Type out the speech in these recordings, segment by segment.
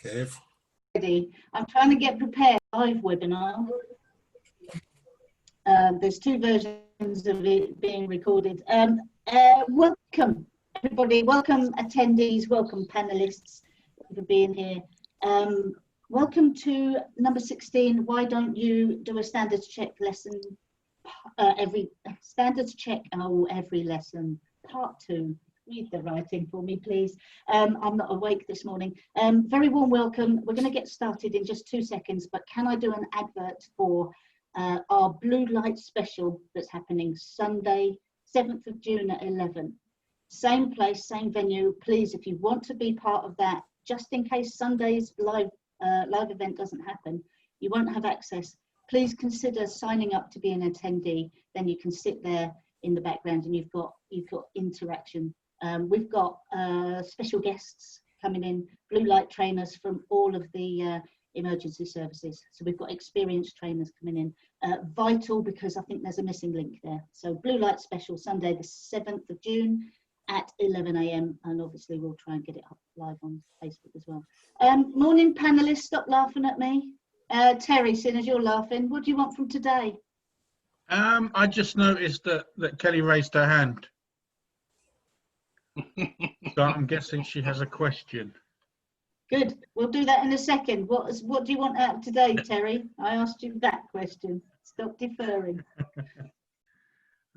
Kev. I'm trying to get prepared live webinar. There's two versions of it being recorded. Welcome everybody, welcome attendees, welcome panelists for being here. Welcome to number 16. Why don't you do a standards check lesson every lesson, part 2. Read the writing for me, please. I'm not awake this morning. Very warm welcome. We're going to get started in just 2 seconds, but can I do an advert for our blue light special that's happening Sunday, 7th of June at 11. Same place, same venue. Please, if you want to be part of that, just in case Sunday's live event doesn't happen, you won't have access. Please consider signing up to be an attendee. Then you can sit there in the background and you've got interaction. We've got special guests coming in, blue light trainers from all of the emergency services. So we've got experienced trainers coming in. Vital, because I think there's a missing link there. So blue light special Sunday the 7th of June at 11 AM, and obviously we'll try and get it up live on Facebook as well. Morning panelists, stop laughing at me. Terry, seeing as you're laughing, what do you want from today? I just noticed that Kelly raised her hand. So I'm guessing she has a question. Good, we'll do that in a second. What do you want out of today, Terry? I asked you that question. Stop deferring.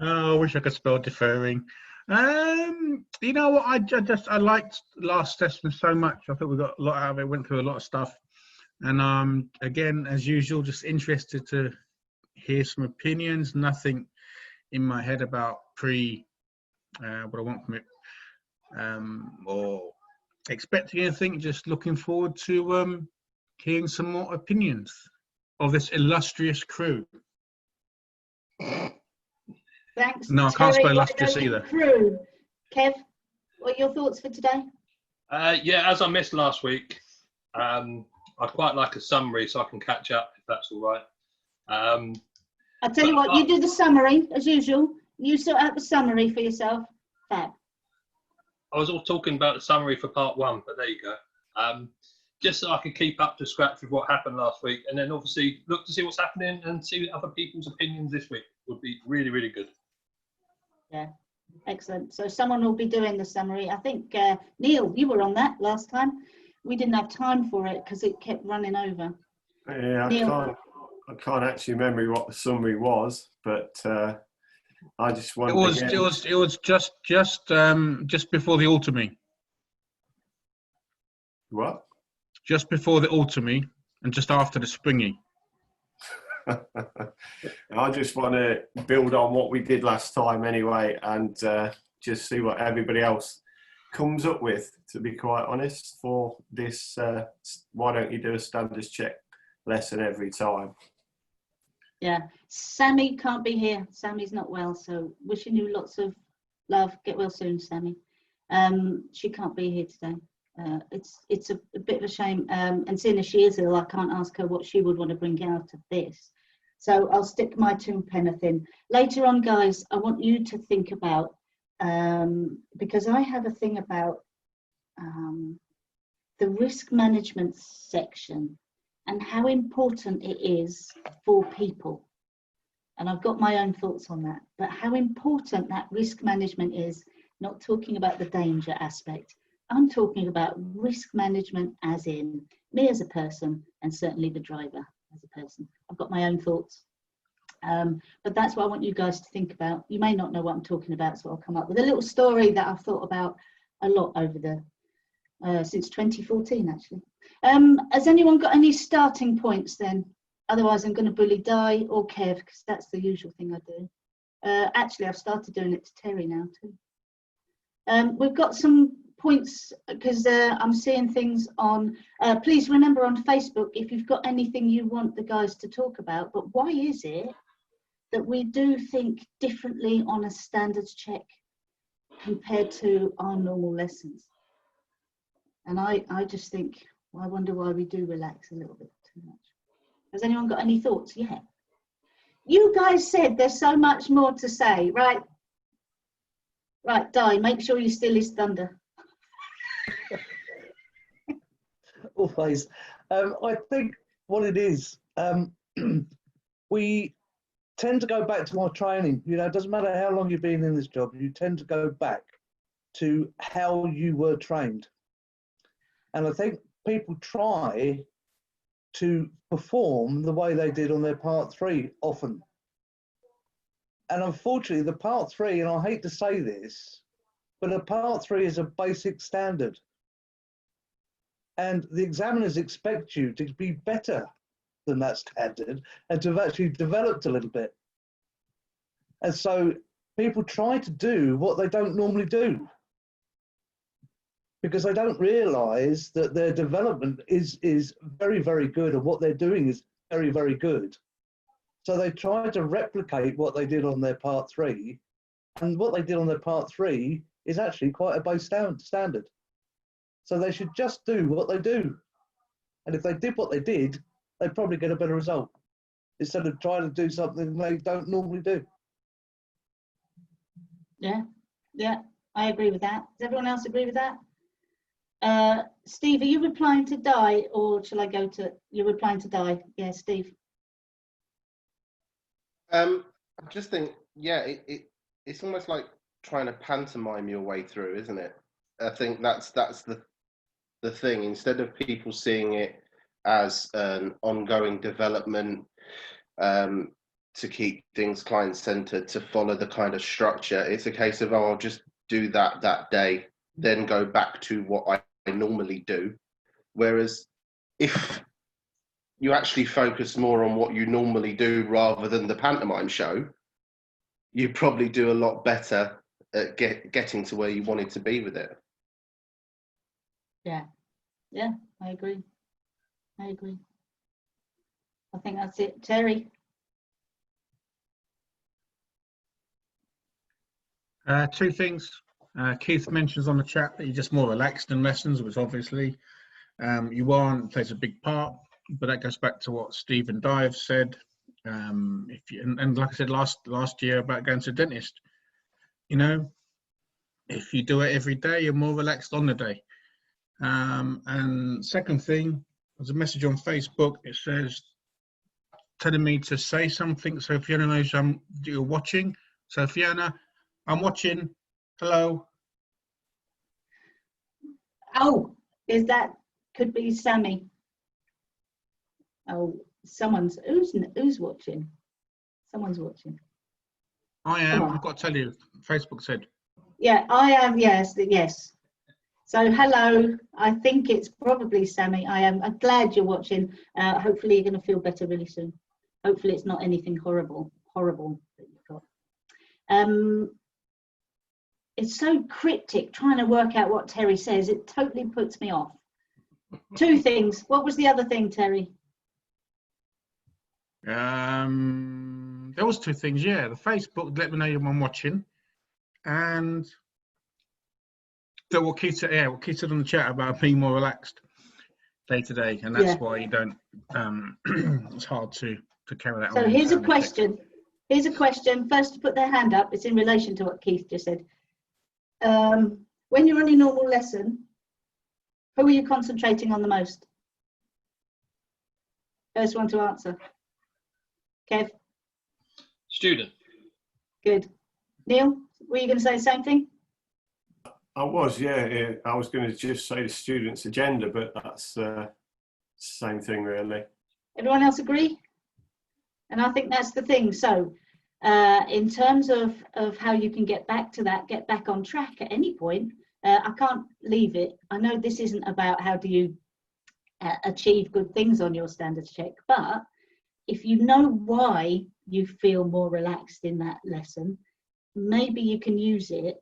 Oh, I wish I could spell deferring. You know what, I liked last session so much. I thought we got a lot out of it, went through a lot of stuff. And again, as usual, just interested to hear some opinions. Nothing in my head about what I want from it, or expecting anything. Just looking forward to hearing some more opinions of this illustrious crew. Thanks. No, I can't spell illustrious either. Crew. Kev, what are your thoughts for today? Yeah, as I missed last week, I'd quite like a summary so I can catch up, if that's all right. I'll tell you what, you do the summary as usual. You sort out the summary for yourself. Fab. I was all talking about the summary for part 1, but there you go. Just so I could keep up to scratch with what happened last week, and then obviously look to see what's happening and see other people's opinions this week would be really, really good. Yeah, excellent. So someone will be doing the summary. I think, Neil, you were on that last time. We didn't have time for it because it kept running over. Yeah, I can't actually remember what the summary was, but I just wanted. It was just before the Automy. What? Just before the Automy and just after the Springy. I just want to build on what we did last time anyway, and just see what everybody else comes up with, to be quite honest, for this. Why don't you do a standards check lesson every time? Yeah, Sammy can't be here. Sammy's not well, so wishing you lots of love. Get well soon, Sammy. She can't be here today. It's a bit of a shame, and seeing as she is ill, I can't ask her what she would want to bring out of this. So I'll stick my 2 pence in. Later on, guys, I want you to think about, because I have a thing about the risk management section and how important it is for people. And I've got my own thoughts on that, but how important that risk management is, not talking about the danger aspect. I'm talking about risk management as in me as a person, and certainly the driver as a person. I've got my own thoughts, but that's what I want you guys to think about. You may not know what I'm talking about, so I'll come up with a little story that I've thought about a lot over since 2014 actually. Has anyone got any starting points then? Otherwise I'm going to bully Di or Kev, because that's the usual thing I do. Actually I've started doing it to Terry now too. We've got some points because I'm seeing things on, please remember on Facebook if you've got anything you want the guys to talk about. But why is it that we do think differently on a standards check compared to our normal lessons? And I just think, well, I wonder why we do relax a little bit too much. Has anyone got any thoughts? Yeah. You guys said there's so much more to say, right? Right, Di, make sure you steal his thunder. always. I think what it is, we tend to go back to our training. You know, it doesn't matter how long you've been in this job, you tend to go back to how you were trained. And I think people try to perform the way they did on their part 3 often. And unfortunately, the part 3, and I hate to say this, but a part 3 is a basic standard. And the examiners expect you to be better than that standard and to have actually developed a little bit. And so people try to do what they don't normally do because they don't realize that their development is very, very good and what they're doing is very, very good. So they try to replicate what they did on their part 3, and what they did on their part 3 is actually quite a base standard. So they should just do what they do. And if they did what they did, they'd probably get a better result instead of trying to do something they don't normally do. Yeah, I agree with that. Does everyone else agree with that? Steve, are you replying to Di, or shall I go to, you're replying to Di? Yeah, Steve. I just think, yeah, it's almost like trying to pantomime your way through, isn't it? I think that's the thing. Instead of people seeing it as an ongoing development, to keep things client-centered, to follow the kind of structure, it's a case of, oh, I'll just do that day, then go back to what I normally do. Whereas if you actually focus more on what you normally do rather than the pantomime show, you probably do a lot better at getting to where you wanted to be with it. Yeah, I agree. I think that's it. Terry? Two things. Keith mentions on the chat that you're just more relaxed in lessons, which obviously you are, and plays a big part. But that goes back to what Steve and Di have said. If you, and like I said last year about going to the dentist, you know, if you do it every day, you're more relaxed on the day. And second thing, there's a message on Facebook. It says, telling me to say something. So Fiona knows you're watching. So Fiona, I'm watching. Hello. Oh, could be Sammy. Oh, who's watching? Someone's watching. I am. I've got to tell you, Facebook said. Yeah, I am. Yes. So hello. I think it's probably Sammy. I'm glad you're watching. Hopefully you're going to feel better really soon. Hopefully it's not anything horrible that you've got. It's so cryptic trying to work out what Terry says. It totally puts me off. Two things. What was the other thing, Terry? There was two things. Yeah, the Facebook let me know I'm watching, and what Keith said on the chat about being more relaxed day to day, and that's why you don't. It's hard to carry that on. So here's a question. Here's a question. First to put their hand up. It's in relation to what Keith just said. When you're on a normal lesson, who are you concentrating on the most? First one to answer. Kev? Student. Good. Neil, were you going to say the same thing? I was, yeah. I was going to just say the student's agenda, but that's the same thing, really. Everyone else agree? And I think that's the thing. So in terms of how you can get back to that, get back on track at any point, I can't leave it. I know this isn't about how do you achieve good things on your standards check, but if you know why you feel more relaxed in that lesson, maybe you can use it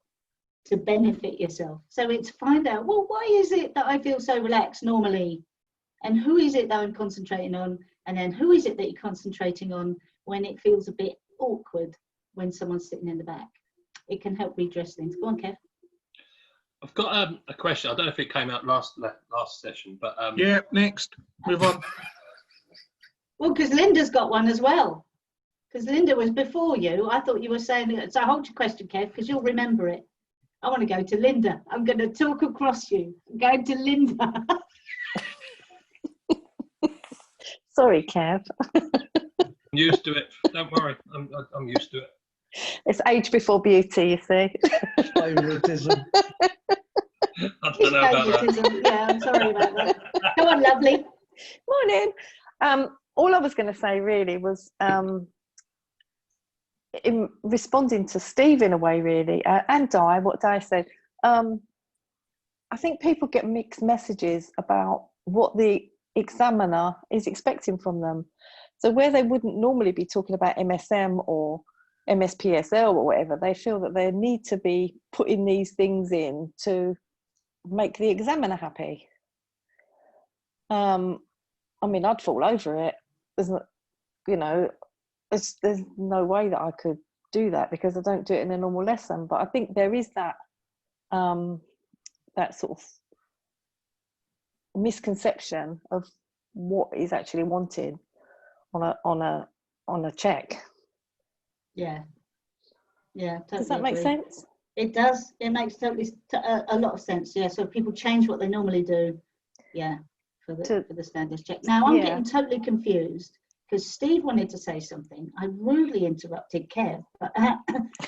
to benefit yourself. So it's find out, well, why is it that I feel so relaxed normally? And who is it that I'm concentrating on? And then who is it that you're concentrating on when it feels a bit awkward when someone's sitting in the back? It can help redress things. Go on, Kev. I've got a question. I don't know if it came out last session, but yeah, next, move on. Well, because Linda's got one as well. Because Linda was before you. I thought you were saying it. So hold your question, Kev, because you'll remember it. I want to go to Linda. I'm going to talk across you. I'm going to Linda. Sorry, Kev. I'm used to it. Don't worry, I'm used to it. It's age before beauty, you see. Favoritism. I don't know about that. Favouritism. Yeah, I'm sorry about that. Go on, lovely. Morning. All I was going to say really was in responding to Steve in a way, really, and Di, what Di said. I think people get mixed messages about what the examiner is expecting from them. So where they wouldn't normally be talking about MSM or MSPSL or whatever, they feel that they need to be putting these things in to make the examiner happy. I mean, I'd fall over it. There's no way that I could do that because I don't do it in a normal lesson. But I think there is that that sort of misconception of what is actually wanted on a check. Yeah. Yeah. Totally Does that make agree. sense? It does. It makes a lot of sense. Yeah. So if people change what they normally do, yeah, for the standards check. Now I'm getting totally confused because Steve wanted to say something. I rudely interrupted Kev, but I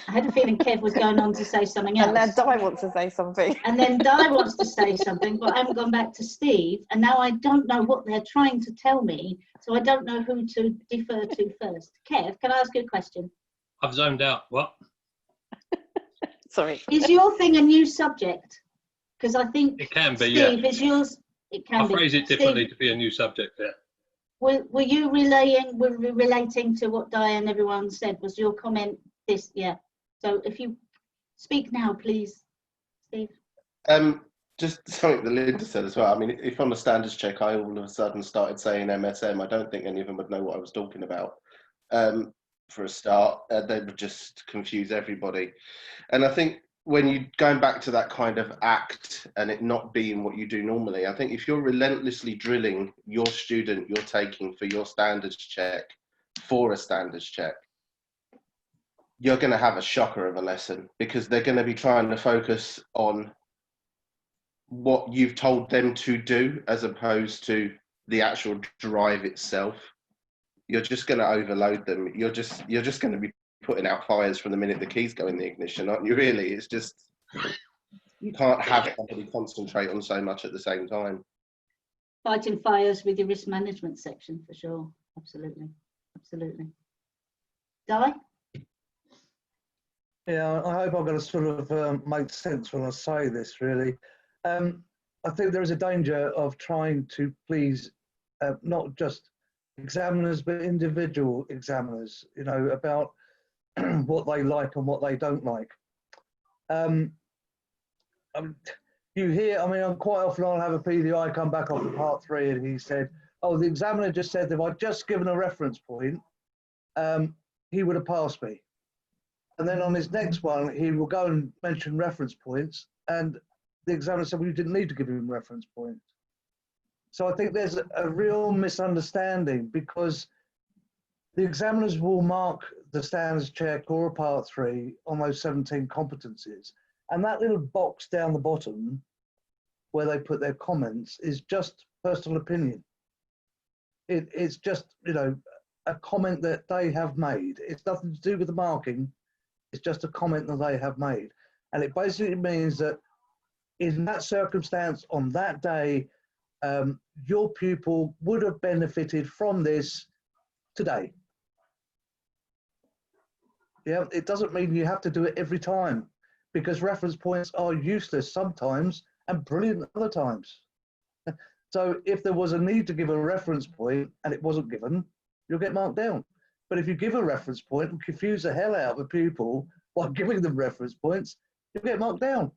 had a feeling Kev was going on to say something else. And now Di wants to say something. And then Di wants to say something, but I haven't gone back to Steve. And now I don't know what they're trying to tell me, so I don't know who to defer to first. Kev, can I ask you a question? I've zoned out. What? Sorry. Is your thing a new subject? Because I think It can be, Steve, yeah. is yours? It can I'll be. phrase it differently Steve, to be a new subject there. were you relating to what Di and everyone said? Was your comment this? Yeah. So if you speak now, please, Steve. Just something that Linda said as well. I mean, if on the standards check I all of a sudden started saying MSM, I don't think any of them would know what I was talking about. For a start, they would just confuse everybody. And I think when you going back to that kind of act and it not being what you do normally, I think if you're relentlessly drilling your student you're taking for your standards check for a standards check, you're going to have a shocker of a lesson because they're going to be trying to focus on what you've told them to do as opposed to the actual drive itself. You're just going to overload them. You're just going to be putting out fires from the minute the keys go in the ignition, aren't you? Really, it's just you can't have somebody concentrate on so much at the same time. Fighting fires with your risk management section for sure. Absolutely. Di? Yeah, I hope I'm going to sort of make sense when I say this, really. I think there is a danger of trying to please not just examiners, but individual examiners, about what they like and what they don't like. You hear, I'm quite often I'll have a PDI come back off the part 3 and he said, oh, the examiner just said that if I'd just given a reference point, he would have passed me. And then on his next one, he will go and mention reference points and the examiner said, well, you didn't need to give him reference points. So I think there's a real misunderstanding because the examiners will mark the standards check or a part 3 on those 17 competencies. And that little box down the bottom where they put their comments is just personal opinion. It's just, a comment that they have made. It's nothing to do with the marking. It's just a comment that they have made. And it basically means that in that circumstance on that day, your pupil would have benefited from this today. Yeah, it doesn't mean you have to do it every time because reference points are useless sometimes and brilliant other times. So if there was a need to give a reference point and it wasn't given, you'll get marked down. But if you give a reference point and confuse the hell out of a pupil while giving them reference points, you'll get marked down.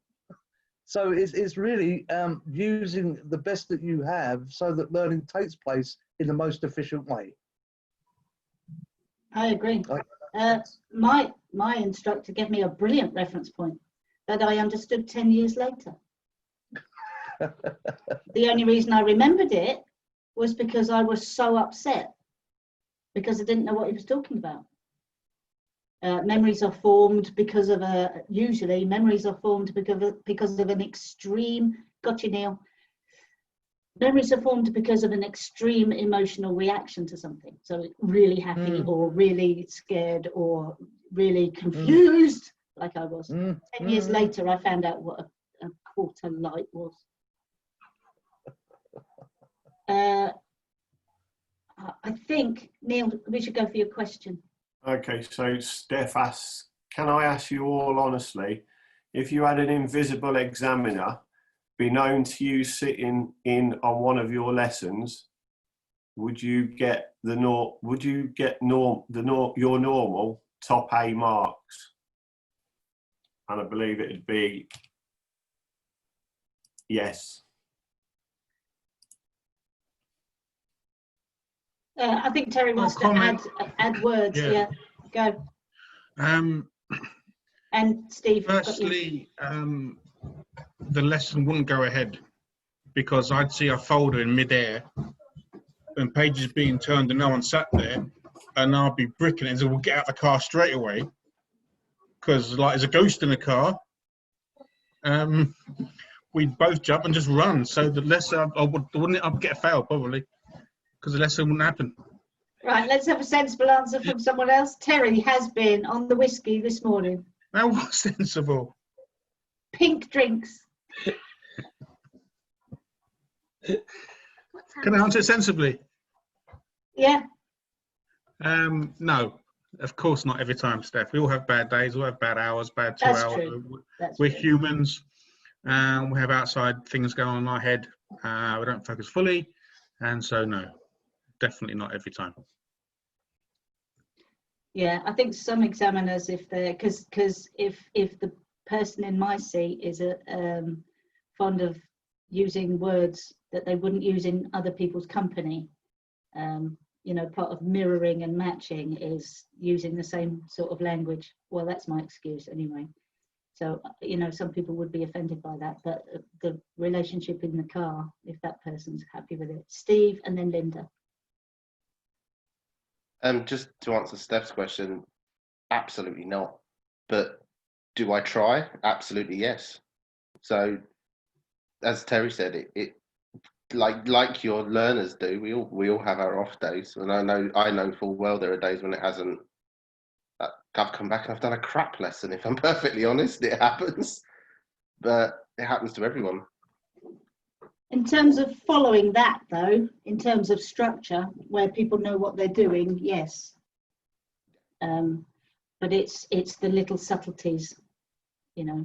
So it's really using the best that you have so that learning takes place in the most efficient way. I agree. My instructor gave me a brilliant reference point that I understood 10 years later. The only reason I remembered it was because I was so upset because I didn't know what he was talking about. Memories are formed because of usually memories are formed because of an extreme, got you, Neil, memories are formed because of an extreme emotional reaction to something. So really happy or really scared or really confused, like I was. 10 years later, I found out what a quarter light was. I think, Neil, we should go for your question. Okay, so Steph asks, can I ask you all honestly, if you had an invisible examiner be known to you sitting in on one of your lessons, would you get your normal top A marks? And I believe it'd be yes. I think Terry wants to add words. Yeah, go. And Steve. Firstly, the lesson wouldn't go ahead because I'd see a folder in midair and pages being turned and no one sat there, and I'll be bricking it and say, "We'll get out of the car straight away," because like there's a ghost in the car. We'd both jump and just run. So the lesson I'd get a fail probably because the lesson wouldn't happen. Right, let's have a sensible answer from someone else. Terry has been on the whiskey this morning. That was sensible. Pink drinks. Can I answer it sensibly? Yeah. No, of course not every time, Steph. We all have bad days, we all have bad hours, bad 2 That's hours. true. We're true. humans. We have outside things going on in our head. We don't focus fully. And so, no, definitely not every time. Yeah, I think some examiners, if they're, because if the person in my seat is fond of using words that they wouldn't use in other people's company, you know, part of mirroring and matching is using the same sort of language. Well, that's my excuse anyway. So, you know, some people would be offended by that, but the relationship in the car, if that person's happy with it. Steve and then Linda. Just to answer Steph's question, absolutely not. But do I try? Absolutely yes. So, as Terry said, it like your learners do. We all have our off days, and I know full well there are days when it hasn't. I've come back and I've done a crap lesson. If I'm perfectly honest, it happens, but it happens to everyone. In terms of following that, though, in terms of structure, where people know what they're doing, yes. But it's the little subtleties, you know,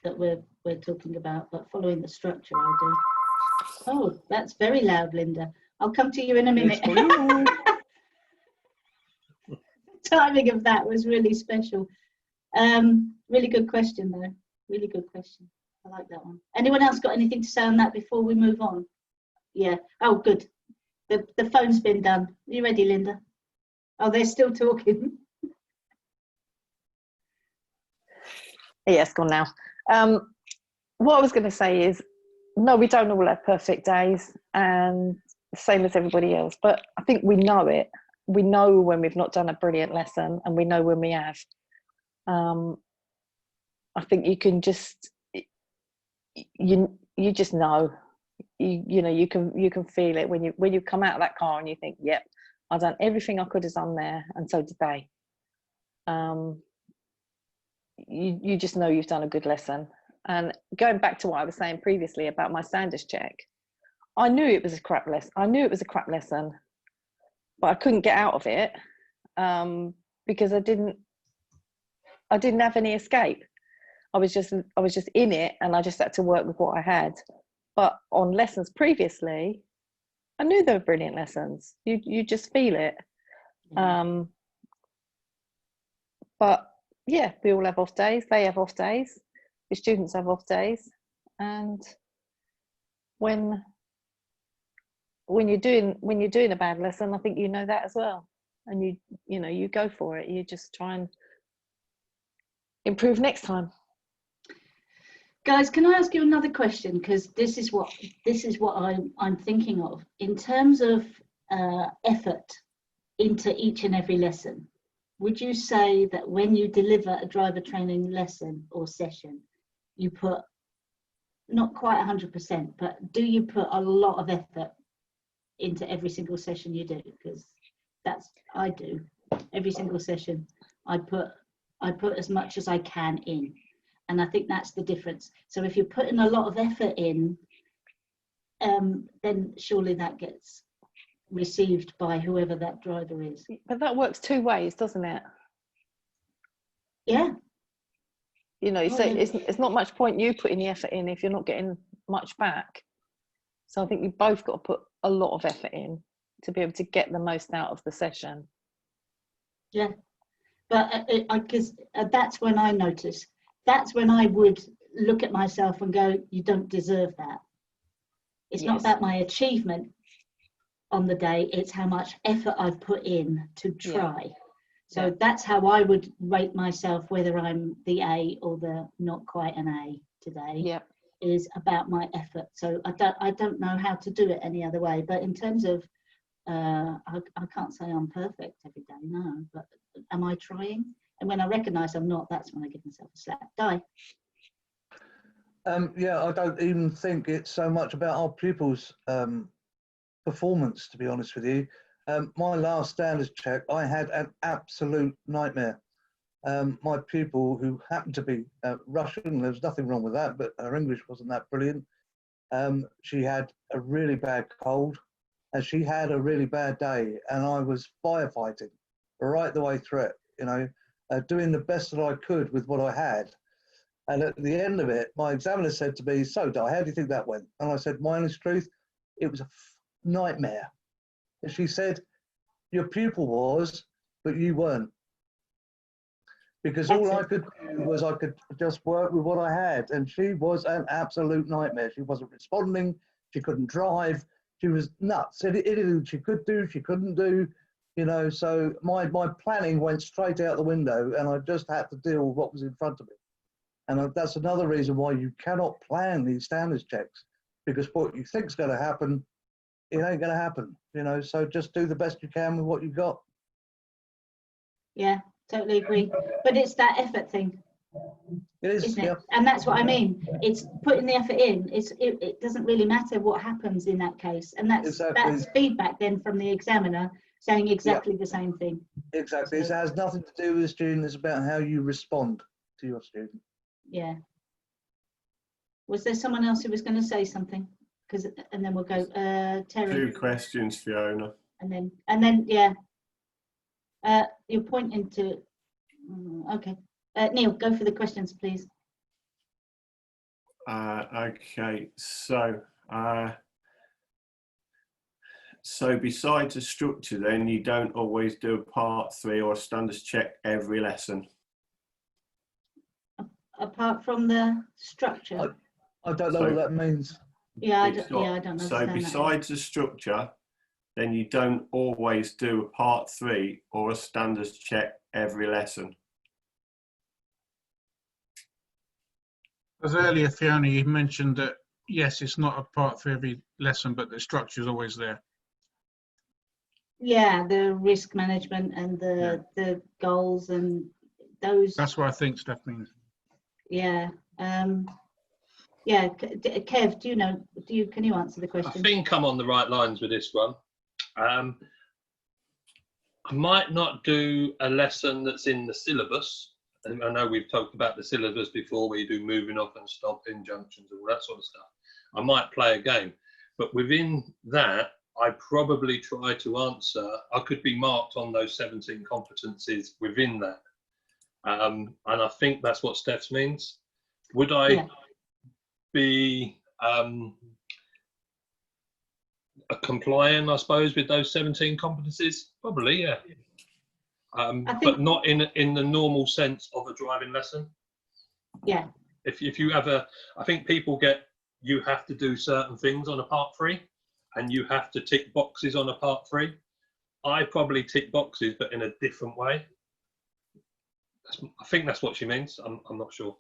that we're talking about. But following the structure, I do. Oh, that's very loud, Linda. I'll come to you in a minute. The timing of that was really special. Really good question, though. Really good question. I like that one. Anyone else got anything to say on that before we move on? Yeah. Oh, good. The phone's been done. Are you ready, Linda? Oh, they're still talking. Yeah, it's gone now. What I was going to say is, no, we don't all have perfect days, and same as everybody else. But I think we know it. We know when we've not done a brilliant lesson, and we know when we have. I think you can just you just know. You know, you can feel it when you come out of that car and you think, yep, I've done everything I could have done there, and so did they. You just know you've done a good lesson. And going back to what I was saying previously about my Sanders check, I knew it was a crap lesson. But I couldn't get out of it because I didn't have any escape. I was just in it, and I just had to work with what I had. But on lessons previously, I knew they were brilliant lessons. You just feel it. But yeah, we all have off days. They have off days. The students have off days, and when you're doing a bad lesson, I think you know that as well, and you go for it. You just try and improve next time. Guys, can I ask you another question? Because this is what I'm thinking of in terms of effort into each and every lesson. Would you say that when you deliver a driver training lesson or session, you put not quite 100%, but do you put a lot of effort into every single session you do? Because I do. Every single session, I put as much as I can in, and I think that's the difference. So if you're putting a lot of effort in, then surely that gets received by whoever that driver is. But that works two ways, doesn't it? Yeah. You know, so yeah. it's not much point you putting the effort in if you're not getting much back. So I think you both got to put a lot of effort in to be able to get the most out of the session. Yeah, but because that's when I notice. That's when I would look at myself and go, "You don't deserve that." It's not about my achievement on the day; it's how much effort I've put in to try. So that's how I would rate myself, whether I'm the A or the not quite an A today. Yeah. Is about my effort. So I don't know how to do it any other way. But in terms of, I can't say I'm perfect every day, no. But am I trying? And when I recognise I'm not, that's when I give myself a slap. Di. Yeah, I don't even think it's so much about our pupils' performance, to be honest with you. My last standards check, I had an absolute nightmare. My pupil, who happened to be Russian, there was nothing wrong with that, but her English wasn't that brilliant. She had a really bad cold, and she had a really bad day, and I was firefighting right the way through it, you know, doing the best that I could with what I had. And at the end of it, my examiner said to me, "So, Di, how do you think that went?" And I said, "My honest truth, it was a nightmare." And she said, "Your pupil was, but you weren't." Because all I could do was I could just work with what I had. And she was an absolute nightmare. She wasn't responding. She couldn't drive. She was nuts. Anything she could do, she couldn't do. You know, so my planning went straight out the window, and I just had to deal with what was in front of me. And that's another reason why you cannot plan these standards checks, because what you think is going to happen, it ain't going to happen. You know, so just do the best you can with what you've got. Yeah, totally agree. But it's that effort thing. It is, isn't it? yeah. And that's what I mean. It's putting the effort in. It doesn't really matter what happens in that case. And that's feedback then from the examiner saying exactly the same thing. Exactly. So it has nothing to do with the student. It's about how you respond to your student. Yeah. Was there someone else who was going to say something? And then we'll go. Terry. 2 questions, Fiona. And then yeah. You're pointing to. Okay. Neil, go for the questions, please. Okay, so besides a structure, then you don't always do a part 3 or a standards check every lesson. Apart from the structure. I don't know what that means. Yeah, I don't understand. So besides the structure, then you don't always do a part 3 or a standards check every lesson. As earlier, Fiona, you mentioned that, yes, it's not a part 3 every lesson, but the structure is always there. Yeah, the risk management and the goals and those. That's what I think Steph means. Yeah. Yeah, Kev, can you answer the question? I think I'm on the right lines with this one. I might not do a lesson that's in the syllabus. And I know we've talked about the syllabus before, where you do moving off and stop injunctions and all that sort of stuff. I might play a game, but within that, I probably try to answer. I could be marked on those 17 competencies within that, and I think that's what Steph's means. Would I be compliant, I suppose, with those 17 competencies? Probably, yeah. But not in the normal sense of a driving lesson. Yeah. If you have I think people you have to do certain things on a part 3, and you have to tick boxes on a part 3. I probably tick boxes, but in a different way. I think that's what she means. I'm not sure.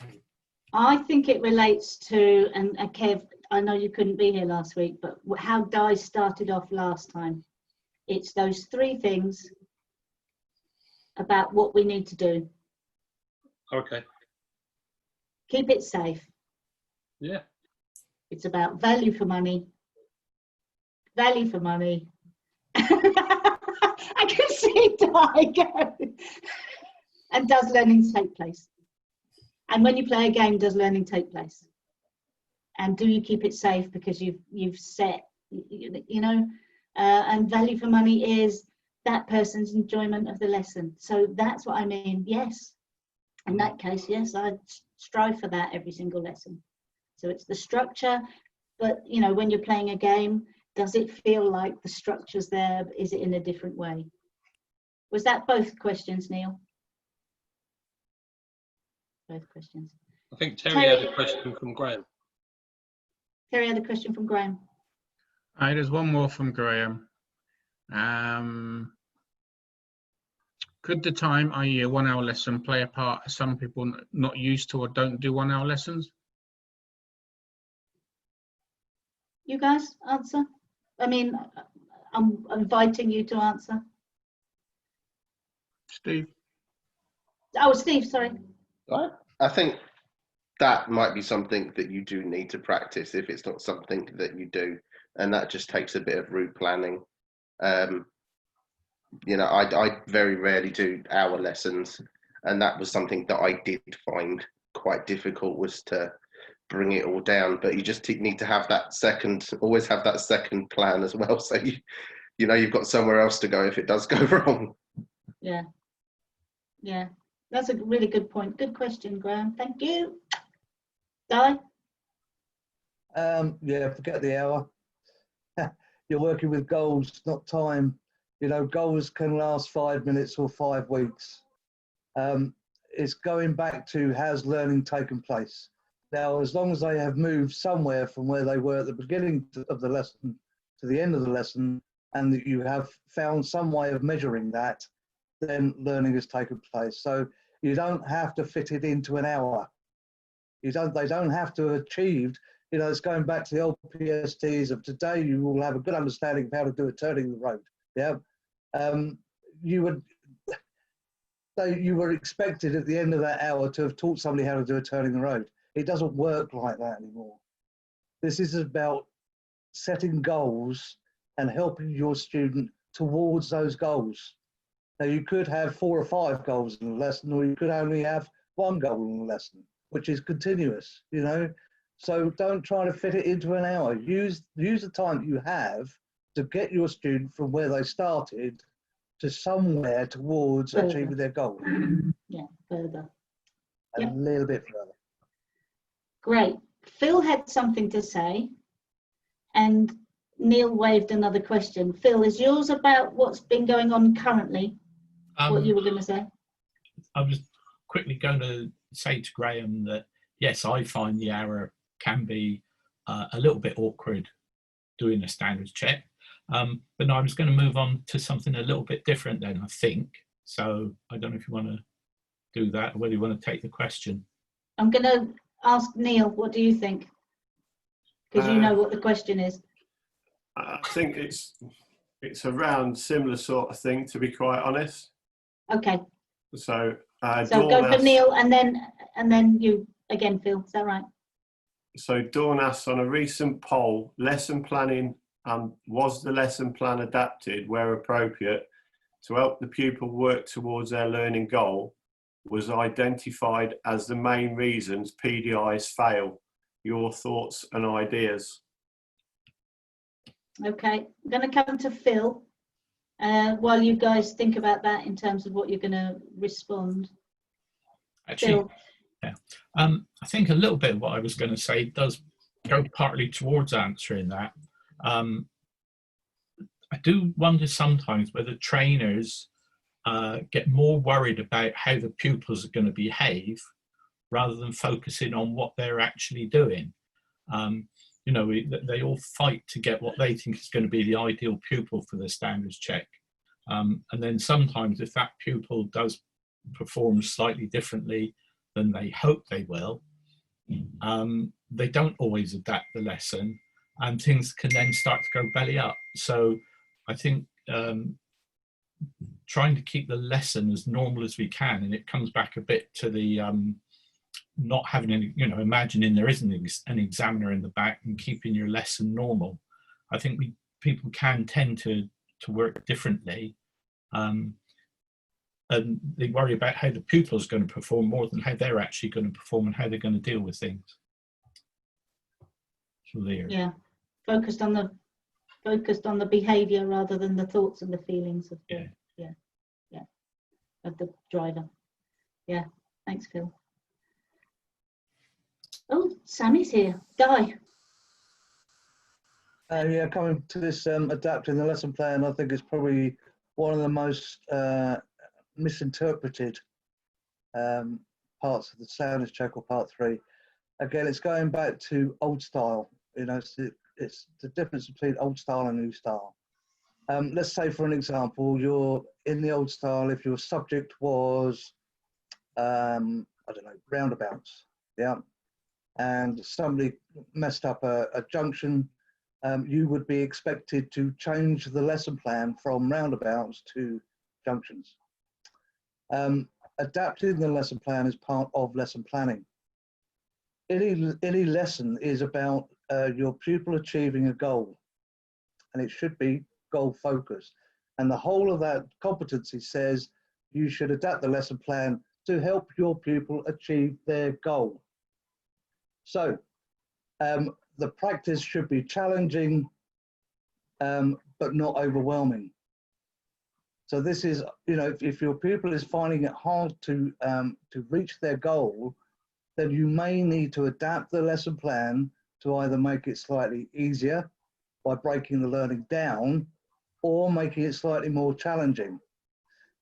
I think it relates to, and Kev, I know you couldn't be here last week, but how Di started off last time. It's those 3 things about what we need to do. Okay. Keep it safe. Yeah. It's about value for money. Value for money. I can see Di go. And does learning take place? And when you play a game, does learning take place? And do you keep it safe because you've set, you know, and value for money is that person's enjoyment of the lesson. So that's what I mean. Yes, in that case, yes, I strive for that every single lesson. So it's the structure, but you know, when you're playing a game, does it feel like the structure's there? Is it in a different way? Was that both questions, Neil? Both questions. I think Terry had a question from Graham. Terry had a question from Graham. There's one more from Graham. Could the time, i.e. a 1 hour lesson, play a part as some people not used to or don't do 1 hour lessons? You guys answer? I mean, I'm inviting you to answer. Steve? Oh, Steve, sorry. I think that might be something that you do need to practice if it's not something that you do, and that just takes a bit of route planning. You know, I very rarely do hour lessons, and that was something that I did find quite difficult, was to bring it all down. But you just need to have that second, always have that second plan as well, so you know you've got somewhere else to go if it does go wrong. Yeah, yeah, that's a really good point. Good question, Graham. Thank you. Di? Yeah, forget the hour. You're working with goals, not time. You know, goals can last 5 minutes or 5 weeks. It's going back to, has learning taken place? Now, as long as they have moved somewhere from where they were at the beginning of the lesson to the end of the lesson, and that you have found some way of measuring that, then learning has taken place. So you don't have to fit it into an hour. They don't have to have achieved, you know, it's going back to the old PSTs of today. You will have a good understanding of how to do a turning the road. Yeah. You were expected at the end of that hour to have taught somebody how to do a turning the road. It doesn't work like that anymore. This is about setting goals and helping your student towards those goals. Now, you could have 4 or 5 goals in a lesson, or you could only have 1 goal in a lesson, which is continuous, you know. So don't try to fit it into an hour. Use the time that you have to get your student from where they started to somewhere towards achieving their goal. Yeah, further. A little bit further. Great. Phil had something to say, and Neil waved another question. Phil, is yours about what's been going on currently? What you were going to say? I was quickly going to say to Graham that, yes, I find the hour can be a little bit awkward doing a standards check. But no, I was going to move on to something a little bit different then, I think. So I don't know if you want to do that or whether you want to take the question. I'm going to ask Neil, what do you think? Because you know what the question is. I think it's around similar sort of thing, to be quite honest. Okay. So So go for Neil and then you again, Phil. Is that right? So Dawn asks, on a recent poll, lesson planning, was the lesson plan adapted where appropriate to help the pupil work towards their learning goal was identified as the main reasons PDIs fail? Your thoughts and ideas? Okay, I'm going to come to Phil while you guys think about that in terms of what you're going to respond. Actually, Phil. yeah. I think a little bit of what I was going to say does go partly towards answering that. I do wonder sometimes whether trainers get more worried about how the pupils are going to behave rather than focusing on what they're actually doing. You know, they all fight to get what they think is going to be the ideal pupil for the standards check. And then sometimes if that pupil does perform slightly differently than they hope they will, they don't always adapt the lesson and things can then start to go belly up. So I think trying to keep the lesson as normal as we can, and it comes back a bit to the not having any, imagining there isn't an examiner in the back and keeping your lesson normal. I think people can tend to work differently, and they worry about how the pupil is going to perform more than how they're actually going to perform and how they're going to deal with things. So there. Yeah, focused on the behaviour rather than the thoughts and the feelings of the of the driver. Yeah, thanks, Phil. Oh, Sammy's here. Guy. Yeah, coming to this adapting the lesson plan, I think it's probably one of the most misinterpreted parts of the soundness check, or part 3. Again, it's going back to old style. It's the difference between old style and new style. Let's say, for an example, you're in the old style. If your subject was, I don't know, roundabouts, yeah, and somebody messed up a junction, you would be expected to change the lesson plan from roundabouts to junctions. Adapting the lesson plan is part of lesson planning. Any lesson is about your pupil achieving a goal, and it should be goal focused. And the whole of that competency says you should adapt the lesson plan to help your pupil achieve their goal. So the practice should be challenging, but not overwhelming. So this is, if your pupil is finding it hard to reach their goal, then you may need to adapt the lesson plan to either make it slightly easier by breaking the learning down, or making it slightly more challenging.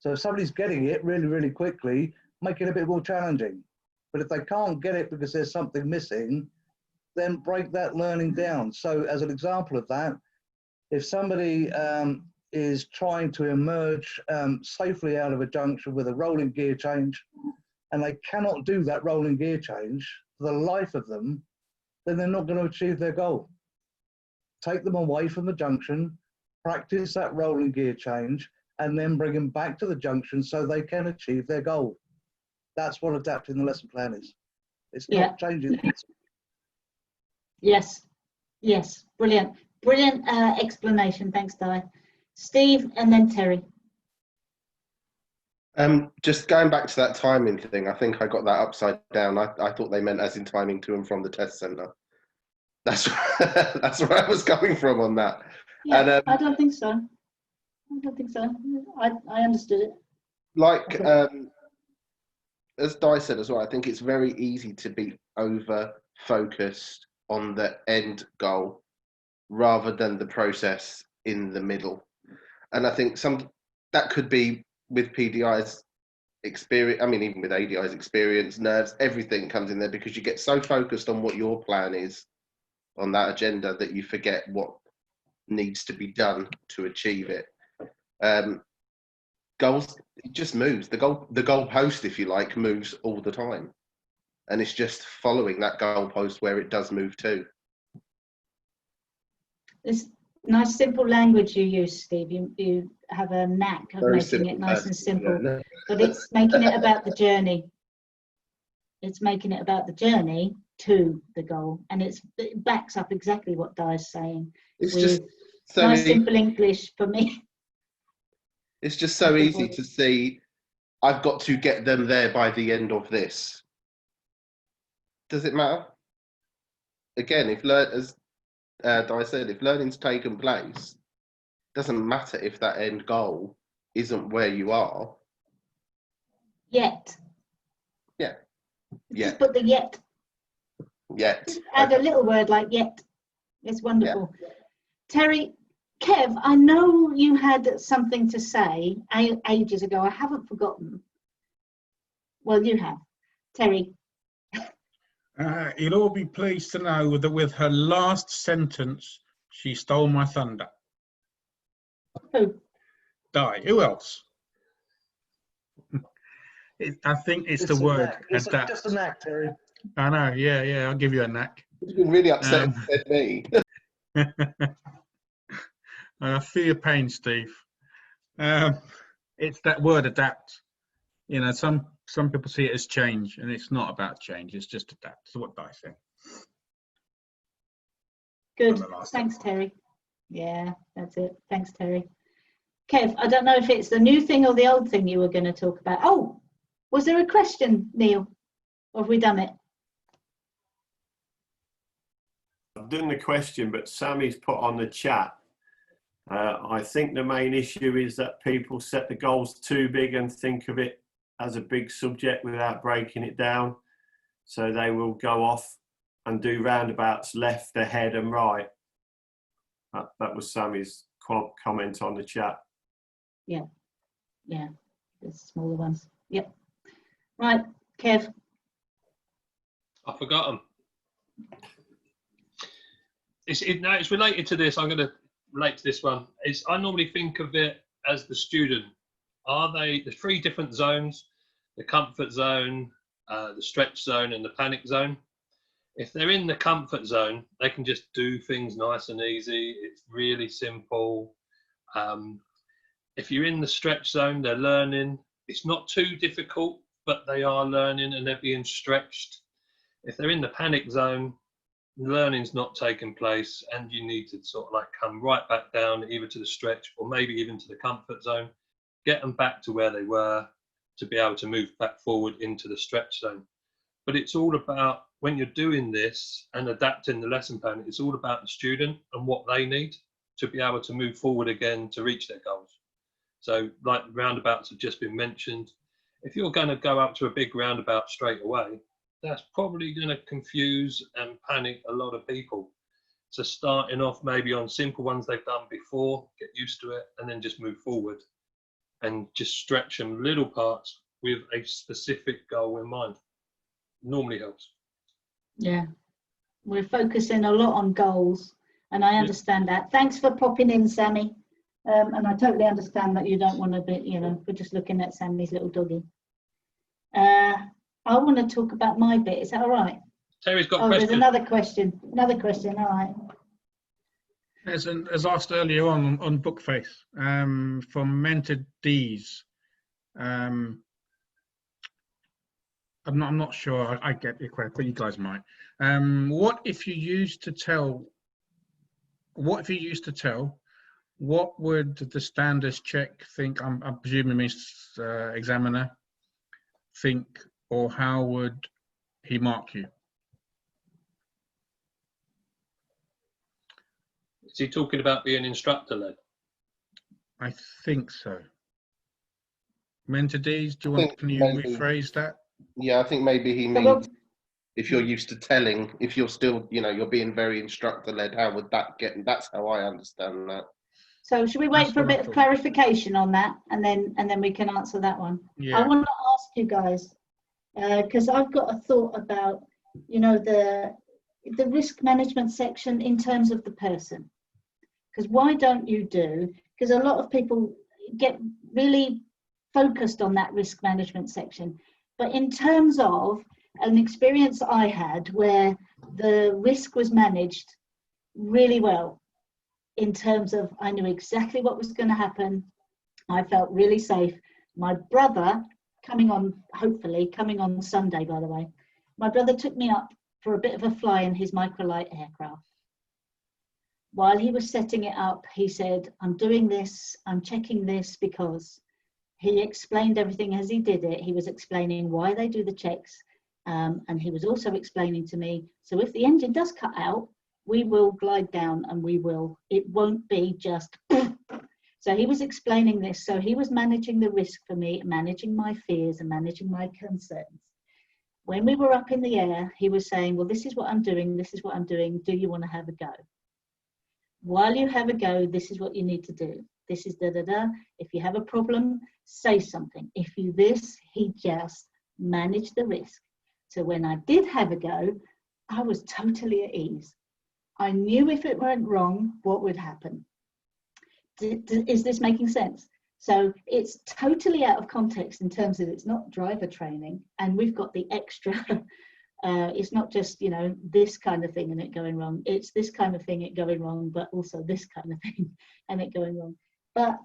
So if somebody's getting it really, really quickly, make it a bit more challenging. But if they can't get it because there's something missing, then break that learning down. So as an example of that, if somebody is trying to emerge safely out of a junction with a rolling gear change, and they cannot do that rolling gear change for the life of them, then they're not going to achieve their goal. Take them away from the junction, practice that rolling gear change, and then bring them back to the junction so they can achieve their goal. That's what adapting the lesson plan is. It's not changing the lesson. Yes, brilliant explanation. Thanks, Di. Steve, and then Terry. Just going back to that timing thing, I think I got that upside down. I thought they meant as in timing to and from the test centre. That's where I was coming from on that. Yeah, and, I don't think so. I understood it. Like as Di said as well, I think it's very easy to be over focused on the end goal rather than the process in the middle. And I think that could be with PDI's experience, I mean, even with ADI's experience, nerves, everything comes in there because you get so focused on what your plan is on that agenda that you forget what needs to be done to achieve it. Goals, it just moves. The goal post, if you like, moves all the time. And it's just following that goal post where it does move to. It's nice, simple language you use, Steve. You have a knack of Very making it nice and simple. Yeah, no. But it's making it about the journey. It's making it about the journey to the goal. And it backs up exactly what Di's saying. It's with just so nice, simple English for me. It's just so easy to see, I've got to get them there by the end of this. Does it matter? Again, as Di said, if learning's taken place, it doesn't matter if that end goal isn't where you are. Yet. Yeah. Just put the yet. Yet. Just add a little word like yet. It's wonderful. Yeah. Terry, Kev, I know you had something to say ages ago. I haven't forgotten. Well, you have. Terry. You'll all be pleased to know that with her last sentence, she stole my thunder. Who? Di. Who else? I think it's the word adapt. Just a knack, Terry. I know, yeah, I'll give you a knack. You've been really upset with me. I feel your pain, Steve. It's that word adapt. You know, some some people see it as change, and it's not about change. It's just adapt. So what I think. Good. On the last Thanks, Terry. Yeah, that's it. Thanks, Terry. Kev, I don't know if it's the new thing or the old thing you were going to talk about. Oh, was there a question, Neil? Or have we done it? I've done the question, but Sammy's put on the chat. I think the main issue is that people set the goals too big and think of it as a big subject without breaking it down. So they will go off and do roundabouts left, ahead and right. That was Sammy's comment on the chat. Yeah, the smaller ones. Yep. Right, Kev. I forgot them. It's related to this. I'm going to relate to this one. I normally think of it as the student. Are they the 3 different zones? The comfort zone, the stretch zone, and the panic zone. If they're in the comfort zone, they can just do things nice and easy. It's really simple. If you're in the stretch zone, they're learning. It's not too difficult, but they are learning and they're being stretched. If they're in the panic zone, learning's not taking place, and you need to sort of like come right back down either to the stretch or maybe even to the comfort zone, get them back to where they were to be able to move back forward into the stretch zone. But it's all about, when you're doing this and adapting the lesson plan, it's all about the student and what they need to be able to move forward again to reach their goals. So like roundabouts have just been mentioned, if you're going to go up to a big roundabout straight away, that's probably going to confuse and panic a lot of people. So starting off maybe on simple ones they've done before, get used to it, and then just move forward and just stretch them little parts with a specific goal in mind. Normally helps. Yeah, we're focusing a lot on goals, and I understand that. Thanks for popping in, Sammy. And I totally understand that you don't want to be, we're just looking at Sammy's little doggy. I want to talk about my bit. Is that all right? Terry's got a question. question. There's another question. Another question. All right. As asked earlier on Bookface, from Mentor D's. I'm not sure I get your question, but you guys might. What if you used to tell? What would the standards check think? I'm presuming means examiner think, or how would he mark you? Is he talking about being instructor-led? I think so. Mentor D's, can you rephrase that? Yeah, I think maybe he means if you're used to telling, if you're still, you're being very instructor-led, how would that get? That's how I understand that. So should we wait for a bit of clarification on that, and then we can answer that one? Yeah. I want to ask you guys, because I've got a thought about, the risk management section in terms of the person. Because why don't you do? Because a lot of people get really focused on that risk management section. But in terms of an experience I had where the risk was managed really well, in terms of I knew exactly what was going to happen. I felt really safe. My brother, hopefully coming on Sunday, by the way, my brother took me up for a bit of a fly in his microlight aircraft. While he was setting it up, he said, I'm doing this, I'm checking this, because he explained everything as he did it. He was explaining why they do the checks. And he was also explaining to me, so if the engine does cut out, we will glide down and it won't be just. So he was explaining this. So he was managing the risk for me, managing my fears and managing my concerns. When we were up in the air, he was saying, well, this is what I'm doing. This is what I'm doing. Do you want to have a go? While you have a go, this is what you need to do. This is da-da-da. If you have a problem, say something. If you this, he just managed the risk. So when I did have a go, I was totally at ease. I knew if it went wrong, what would happen. Is this making sense? So it's totally out of context in terms of it's not driver training, and we've got the extra, it's not just, this kind of thing and it going wrong. It's this kind of thing, it going wrong, but also this kind of thing and it going wrong. But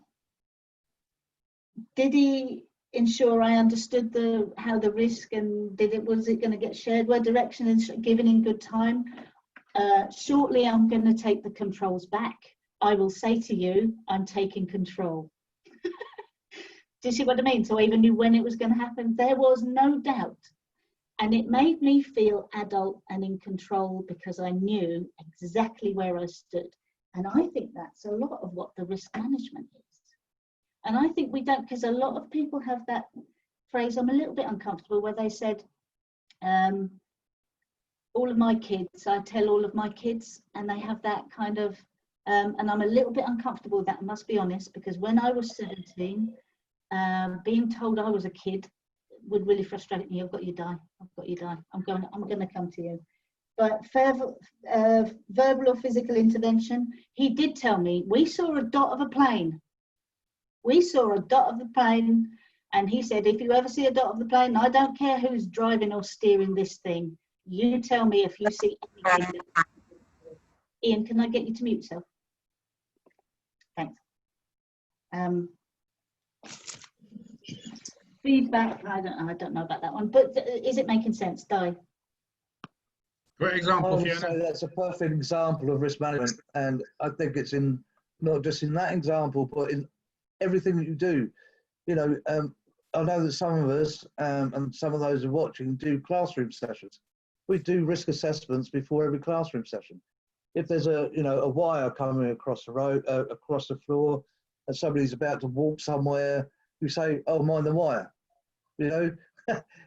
ensure I understood how the risk and was it going to get shared, were directions given in good time. Shortly, I'm going to take the controls back. I will say to you, I'm taking control. Do you see what I mean? So I even knew when it was going to happen. There was no doubt. And it made me feel adult and in control because I knew exactly where I stood. And I think that's a lot of what the risk management is. And I think we don't, because a lot of people have that phrase, I'm a little bit uncomfortable, where they said, all of my kids, I tell all of my kids, and they have that kind of, and I'm a little bit uncomfortable with that, I must be honest, because when I was 17, being told I was a kid would really frustrate me. I've got you, die. I've got you, die. I'm going to come to you. But verbal or physical intervention, he did tell me, we saw a dot of a plane. We saw a dot of the plane, and he said, if you ever see a dot of the plane, I don't care who's driving or steering this thing. You tell me if you see anything. Ian, can I get you to mute yourself? Thanks. Feedback, I don't know about that one, but is it making sense, Di? Great I example, would Fiona. say that's a perfect example of risk management, and I think it's in not just in that example, but in everything that you do. You know, I know that some of us and some of those who are watching do classroom sessions. We do risk assessments before every classroom session. If there's a wire coming across the road, across the floor, and somebody's about to walk somewhere, you say, "Oh, mind the wire." You know,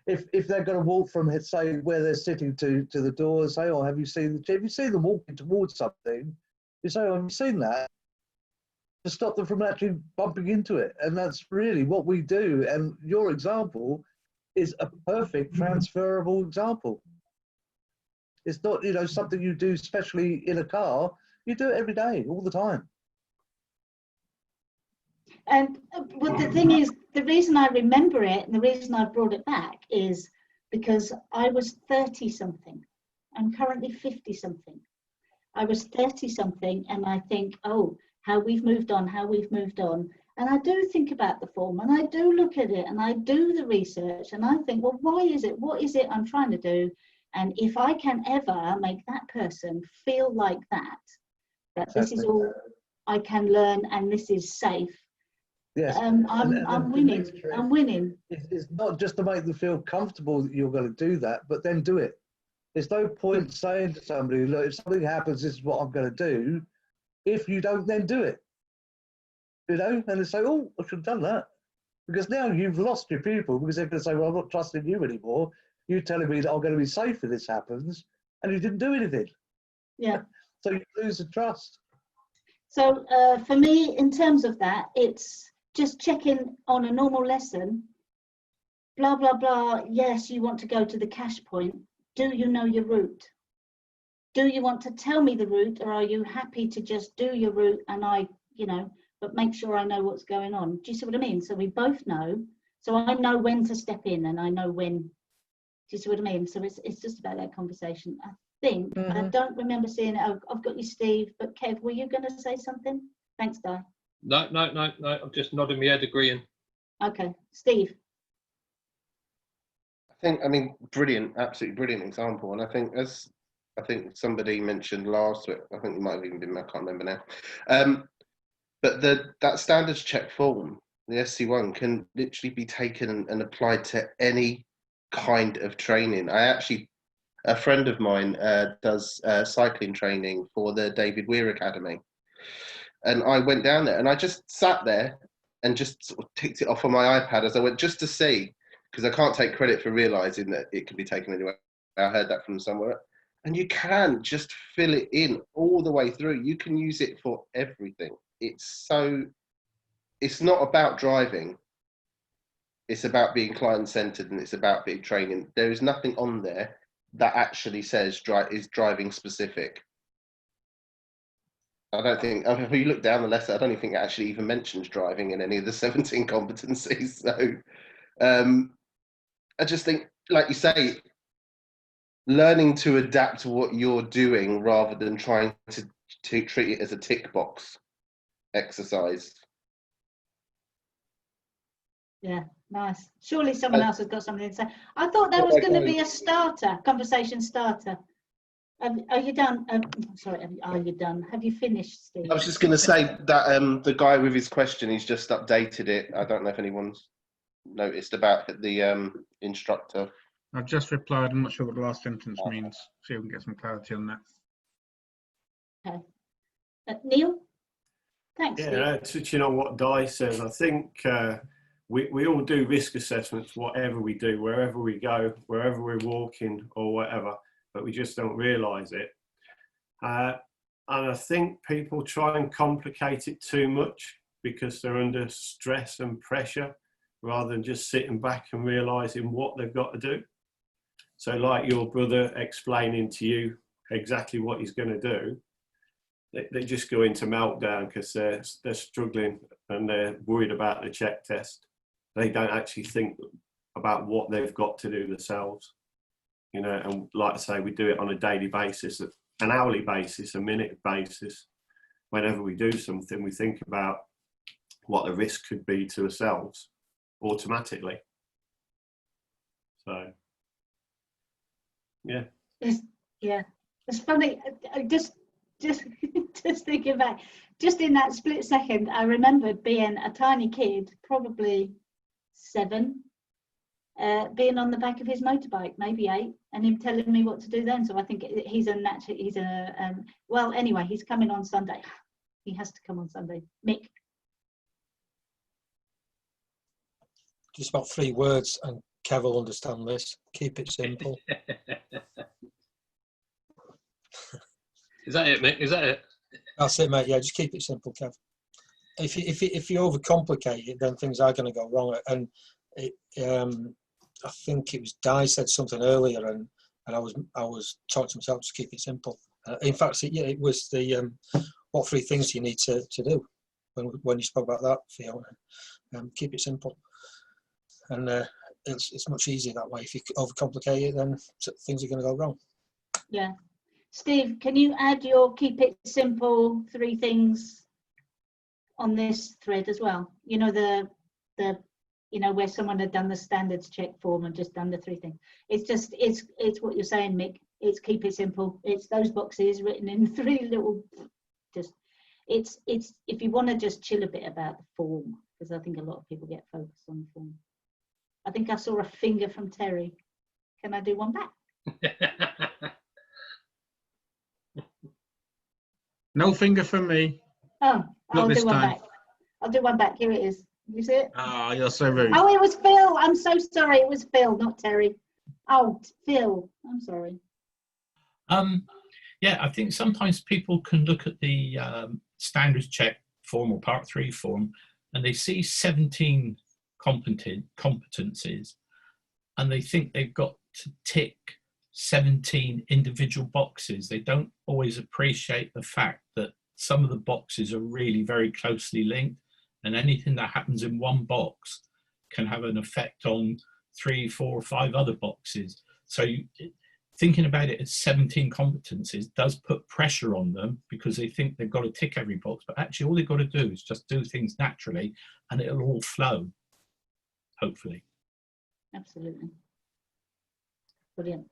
if they're going to walk from, say, where they're sitting to the door, say, "Oh, have you seen them walking towards something?" You say, "Oh, have you seen that?" To stop them from actually bumping into it. And that's really what we do. And your example is a perfect transferable example. It's not, something you do especially in a car. You do it every day, all the time. And well, the thing is, the reason I remember it and the reason I brought it back is because I was 30 something. I'm currently 50 something. I was 30 something, and I think, oh, how we've moved on. And I do think about the form, and I do look at it, and I do the research, and I think, well, why is it? What is it I'm trying to do? And if I can ever make that person feel like that this is all I can learn and this is safe, yes, I'm winning. I'm winning. It's not just to make them feel comfortable that you're going to do that, but then do it. There's no point saying to somebody, look, if something happens, this is what I'm going to do. If you don't then do it, and they say, oh, I should have done that. Because now you've lost your pupil, because they're going to say, well, I'm not trusting you anymore. You're telling me that I'm going to be safe if this happens, and you didn't do anything. Yeah. So you lose the trust. So for me, in terms of that, it's just checking on a normal lesson, blah, blah, blah. Yes, you want to go to the cash point. Do you know your route? Do you want to tell me the route, or are you happy to just do your route and but make sure I know what's going on? Do you see what I mean? So we both know. So I know when to step in, and I know when. Do you see what I mean? So it's just about that conversation. I think, I don't remember seeing it. I've got you, Steve, but Kev, were you going to say something? Thanks, Di. No. I'm just nodding my head, agreeing. Okay, Steve. I mean, brilliant, absolutely brilliant example. And I think, as I think somebody mentioned last week, I think it might have even been, I can't remember now. But that standards check form, the SC1, can literally be taken and applied to any kind of training. A friend of mine does cycling training for the David Weir Academy. And I went down there and I just sat there and just sort of ticked it off on my iPad as I went, just to see, because I can't take credit for realizing that it can be taken anywhere. I heard that from somewhere. And you can just fill it in all the way through. You can use it for everything. It's not about driving. It's about being client-centered, and it's about being training. There is nothing on there that actually says is driving specific. I don't think, if you look down the letter, I don't even think it actually even mentions driving in any of the 17 competencies. So I just think, like you say, learning to adapt to what you're doing rather than trying to treat it as a tick box exercise. Yeah, Nice. Surely someone else has got something to say. I thought that was going to be a conversation starter. Are you done? Sorry, are you done? Have you finished, Steve? I was just going to say that the guy with his question, he's just updated it. I don't know if anyone's noticed about the instructor. I've just replied. I'm not sure what the last sentence means. See if we can get some clarity on that. Okay. Neil? Thanks, Yeah, touching on what Di says, I think we all do risk assessments, whatever we do, wherever we go, wherever we're walking or whatever, but we just don't realise it. And I think people try and complicate it too much because they're under stress and pressure rather than just sitting back and realising what they've got to do. So like your brother explaining to you exactly what he's going to do, they just go into meltdown because they're struggling and they're worried about the check test. They don't actually think about what they've got to do themselves. You know, and like I say, we do it on a daily basis, an hourly basis, a minute basis. Whenever we do something, we think about what the risk could be to ourselves automatically. So, yeah. It's funny. Just thinking back, just in that split second, I remembered being a tiny kid, probably 7, being on the back of his motorbike, maybe 8, and him telling me what to do then. So I think he's well, anyway, he's coming on Sunday. He has to come on Sunday. Mick. Just about 3 words, and Kev will understand this. Keep it simple. Is that it, Mick? Is that it? That's it, mate. Yeah, just keep it simple, Kev. If you overcomplicate it, then things are going to go wrong. And I think it was Di said something earlier, and I was talking to myself to keep it simple. In fact, it was the what 3 things you need to do when you spoke about that, Fiona. Keep it simple, and it's much easier that way. If you overcomplicate it, then things are going to go wrong. Yeah. Steve, can you add your keep it simple 3 things on this thread as well? You know, the where someone had done the standards check form and just done the 3 things. It's what you're saying, Mick. It's keep it simple. It's those boxes written in 3 little, it's if you want to just chill a bit about the form, because I think a lot of people get focused on the form. I think I saw a finger from Terry. Can I do one back? No finger from me. Oh, Not I'll this do one time. back. I'll do one back. Here it is. You see it? Ah, you're so rude. Oh, it was Phil. I'm so sorry. It was Phil, not Terry. Oh, Phil. I'm sorry. Yeah, I think sometimes people can look at the standards check form or part 3 form, and they see 17 competencies, and they think they've got to tick 17 individual boxes. They don't always appreciate the fact that some of the boxes are really very closely linked, and anything that happens in one box can have an effect on 3, 4, 5 other boxes. So thinking about it as 17 competencies does put pressure on them because they think they've got to tick every box, but actually all they've got to do is just do things naturally and it'll all flow, hopefully. Absolutely. Brilliant.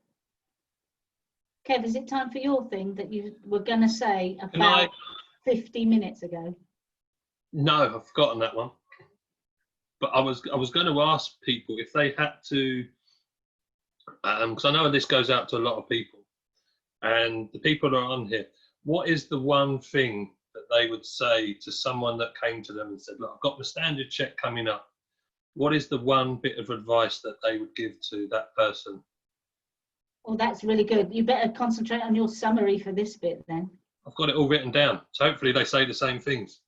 Kev, is it time for your thing that you were going to say about 50 minutes ago? No, I've forgotten that one. But I was going to ask people if they had to, because I know this goes out to a lot of people, and the people that are on here, what is the one thing that they would say to someone that came to them and said, look, I've got the standard check coming up. What is the one bit of advice that they would give to that person? Oh, that's really good. You better concentrate on your summary for this bit then. I've got it all written down. So hopefully they say the same things.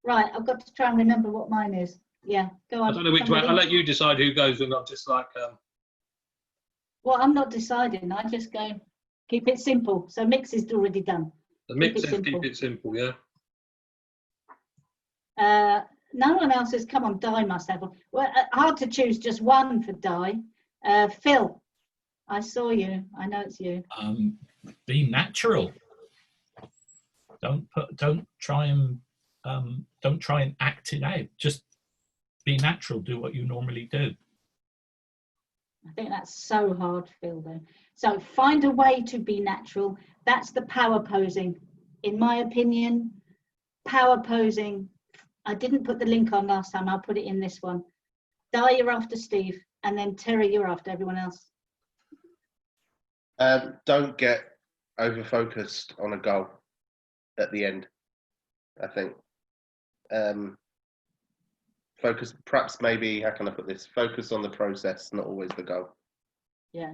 Right, I've got to try and remember what mine is. Yeah, go on. I don't know which way. I'll let you decide who goes, and I'm just like... Well, I'm not deciding. I just go, keep it simple. So Mix is already done. The Mix says keep it simple, yeah? No one else has come on. Di must have one. Well, hard to choose just one for Di. Phil, I saw you. I know it's you. Be natural. Don't try and Don't try and act it out. Just be natural. Do what you normally do. I think that's so hard, Phil, though. So find a way to be natural. That's the power posing. In my opinion, power posing, I didn't put the link on last time. I'll put it in this one. Di, you're after Steve, and then Terry, you're after everyone else. Don't get over focused on a goal at the end, I think. Focus, perhaps maybe, how can I put this? Focus on the process, not always the goal. Yeah.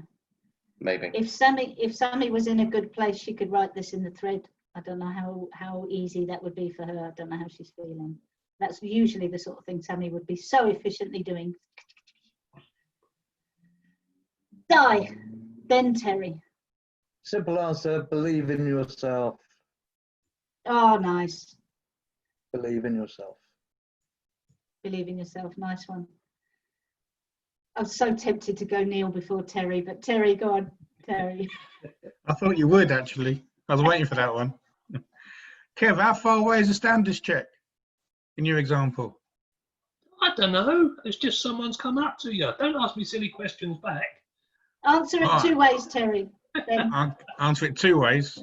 Maybe. If Sammy was in a good place, she could write this in the thread. I don't know how easy that would be for her. I don't know how she's feeling. That's usually the sort of thing Sammy would be so efficiently doing. Di, then Terry. Simple answer, believe in yourself. Oh, nice. Believe in yourself. Believe in yourself. Nice one. I was so tempted to go Neil before Terry, but Terry, go on, Terry. I thought you would, actually. I was waiting for that one. Kev, how far away is the standards check in your example? I don't know. It's just someone's come up to you. Don't ask me silly questions back. Answer it two ways, Terry. Then. I'll answer it two ways.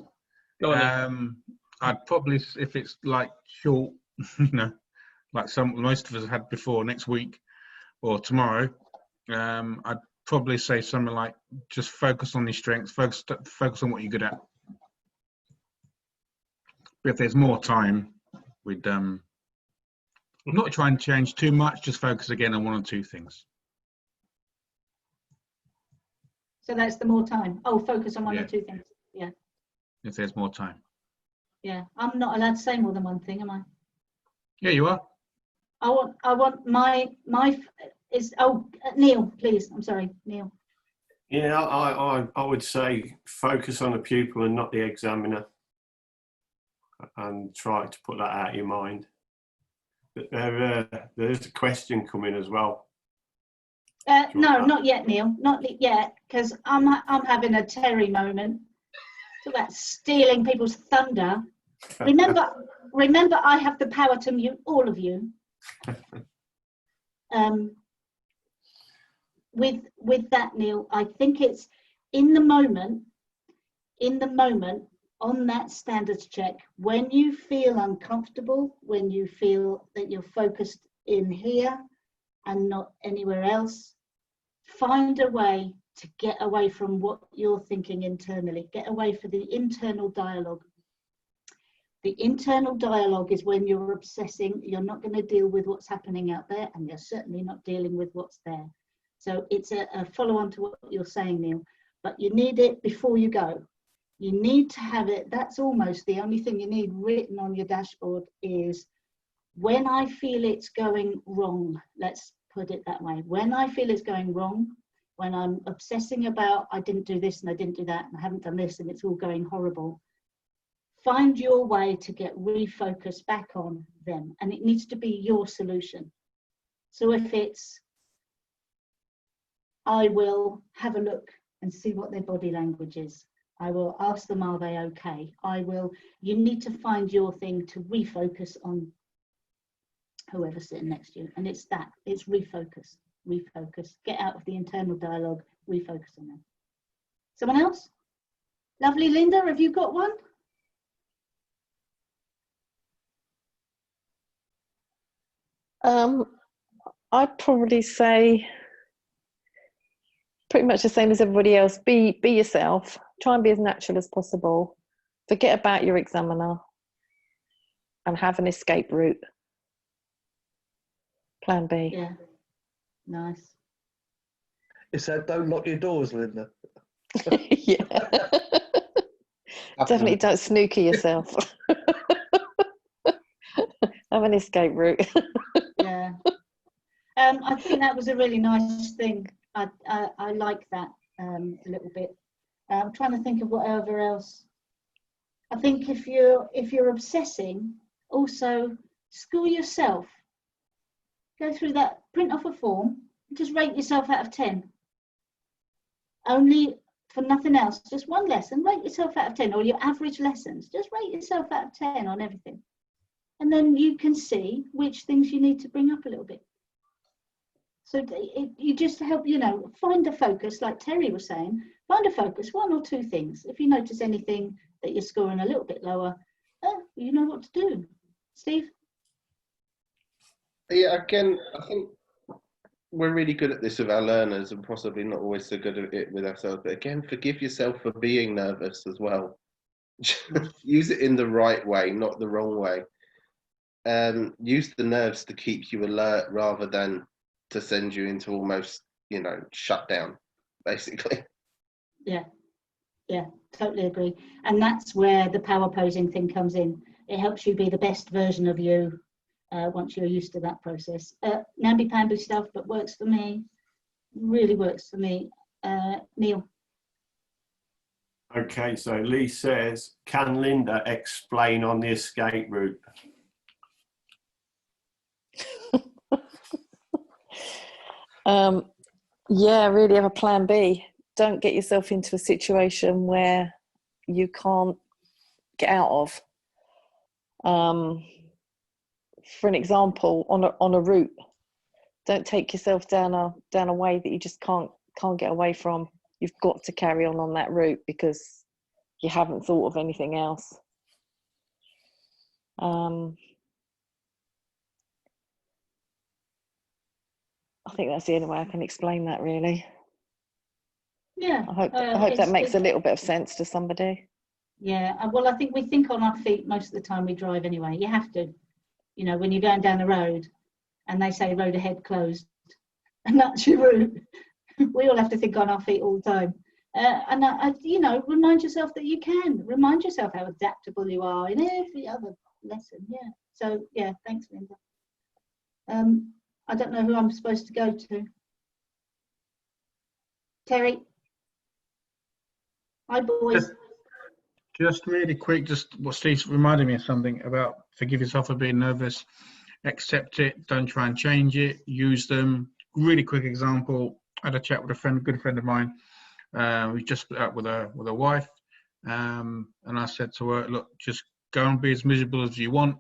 Go on then. I'd probably, if it's like short, like most of us had before, next week or tomorrow, I'd probably say something like, just focus on your strengths, focus on what you're good at. But if there's more time, we'd not try and change too much, just focus again on one or two things. So that's the more time. Oh, focus on one or two things. Yeah. If there's more time. Yeah. I'm not allowed to say more than one thing, am I? Yeah, you are. I want my is Neil, please. I'm sorry, Neil. Yeah, I would say focus on the pupil and not the examiner, and try to put that out of your mind. But there's a question coming as well. No, not yet, Neil. Not yet, because I'm having a Terry moment. Talk about stealing people's thunder. Remember, I have the power to mute all of you. With that, Neil, I think it's in the moment on that standards check, when you feel uncomfortable, when you feel that you're focused in here and not anywhere else, find a way to get away from what you're thinking internally. Get away from the internal dialogue. The internal dialogue is when you're obsessing, you're not going to deal with what's happening out there, and you're certainly not dealing with what's there. So it's a follow-on to what you're saying, Neil, but you need it before you go. You need to have it. That's almost the only thing you need written on your dashboard is, when I feel it's going wrong, let's put it that way. When I feel it's going wrong, when I'm obsessing about, I didn't do this and I didn't do that and I haven't done this and it's all going horrible, find your way to get refocused back on them. And it needs to be your solution. So if it's, I will have a look and see what their body language is. I will ask them, are they okay? You need to find your thing to refocus on whoever's sitting next to you. And it's refocus. Get out of the internal dialogue, refocus on them. Someone else? Lovely Linda, have you got one? I'd probably say pretty much the same as everybody else. Be yourself. Try and be as natural as possible. Forget about your examiner and have an escape route. Plan B. Yeah, nice. It's that don't lock your doors, Linda. Yeah. Definitely don't snooker yourself. Have an escape route. Yeah. I think that was a really nice thing. I like that a little bit. I'm trying to think of whatever else. I think if you're obsessing, also school yourself. Go through that, print off a form, just rate yourself out of 10. Only for nothing else, just one lesson, rate yourself out of 10, or your average lessons, just rate yourself out of 10 on everything. and then you can see which things you need to bring up a little bit. So you just help, find a focus, like Terry was saying, find a focus, 1 or 2 things. If you notice anything that you're scoring a little bit lower, you know what to do. Steve? Yeah, again, I think we're really good at this with our learners and possibly not always so good at it with ourselves. But again, forgive yourself for being nervous as well. Use it in the right way, not the wrong way. Use the nerves to keep you alert rather than to send you into almost, shut down, basically. Yeah, totally agree. And that's where the power posing thing comes in. It helps you be the best version of you once you're used to that process. Namby-pamby stuff, but works for me. Really works for me. Neil? Okay, so Lee says, can Linda explain on the escape route? Yeah, really have a plan B. Don't get yourself into a situation where you can't get out of. For an example, on a route, don't take yourself down a way that you just can't get away from. You've got to carry on that route because you haven't thought of anything else. I think that's the only way I can explain that, really. Yeah. I hope that makes a little bit of sense to somebody. Yeah, well, I think we think on our feet most of the time we drive anyway. You have to, when you're going down the road and they say road ahead closed, and that's your route. We all have to think on our feet all the time. Remind yourself that you can. Remind yourself how adaptable you are in every other lesson. Yeah. So, yeah, thanks, Linda. I don't know who I'm supposed to go to. Terry? Hi, boys. Just really quick, just what Steve reminded me of something about forgive yourself for being nervous, accept it, don't try and change it, use them. Really quick example, I had a chat with a good friend of mine. We just split up with a wife, and I said to her, look, just go and be as miserable as you want,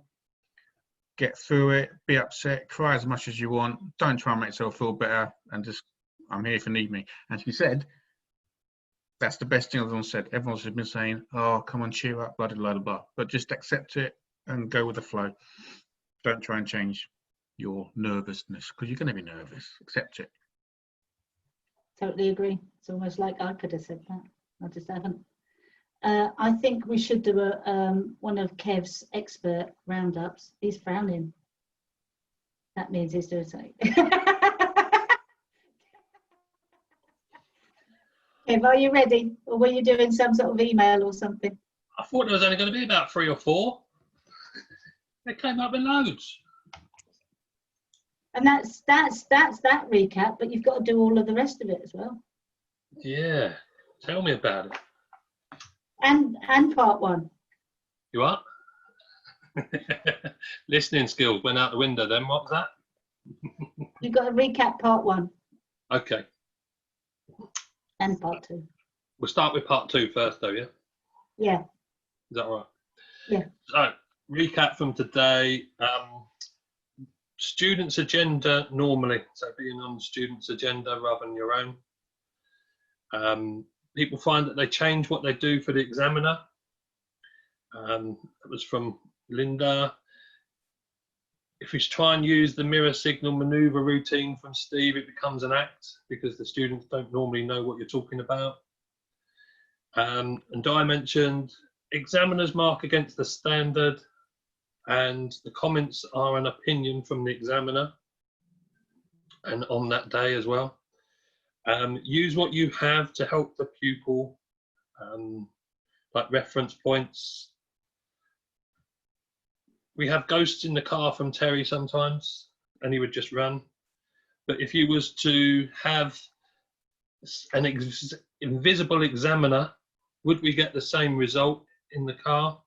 get through it, be upset, cry as much as you want, don't try and make yourself feel better, and just, I'm here if you need me. And she said, that's the best thing everyone said. Everyone's been saying, oh, come on, cheer up, blah, blah, blah, blah. But just accept it and go with the flow. Don't try and change your nervousness because you're going to be nervous. Accept it. Totally agree. It's almost like I could have said that. I just haven't. I think we should do one of Kev's expert roundups. He's frowning. That means he's doing something. Kev, are you ready? Or were you doing some sort of email or something? I thought there was only going to be about 3 or 4. They came up with loads. And that's that recap, but you've got to do all of the rest of it as well. Yeah, tell me about it. And part 1. You what? Listening skills went out the window then. What was that? You've got to recap part 1. Okay. And part 2. We'll start with part 2 first, though, yeah? Yeah. Is that right? Yeah. So, recap from today. Students' agenda normally, so being on the students' agenda rather than your own. People find that they change what they do for the examiner. That was from Linda. If we try and use the mirror signal maneuver routine from Steve, it becomes an act because the students don't normally know what you're talking about. And I mentioned examiners mark against the standard and the comments are an opinion from the examiner and on that day as well. Use what you have to help the pupil, like reference points. We have ghosts in the car from Terry sometimes, and he would just run. But if you was to have an invisible examiner, would we get the same result in the car?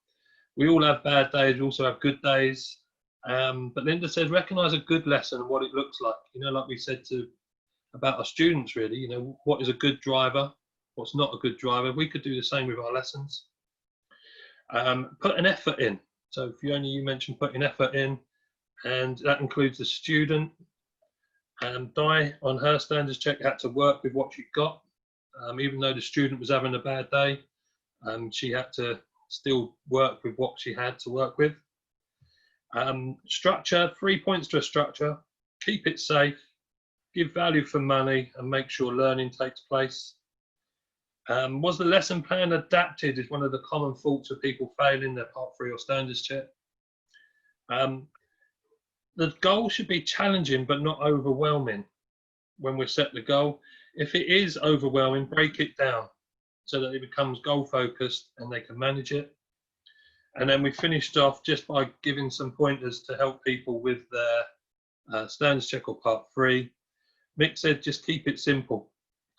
We all have bad days, we also have good days. But Linda says, recognise a good lesson and what it looks like. Like we said about our students, really, what is a good driver, what's not a good driver. We could do the same with our lessons. Put an effort in. So Fiona, you mentioned putting effort in, and that includes the student. Di, on her standards check, had to work with what she got. Even though the student was having a bad day, she had to still work with what she had to work with. Structure, 3 points to a structure: keep it safe, give value for money, and make sure learning takes place. Was the lesson plan adapted is one of the common faults of people failing their Part 3 or standards check. The goal should be challenging but not overwhelming when we set the goal. If it is overwhelming, break it down so that it becomes goal focused and they can manage it. And then we finished off just by giving some pointers to help people with their standards check or Part 3. Mick said just keep it simple,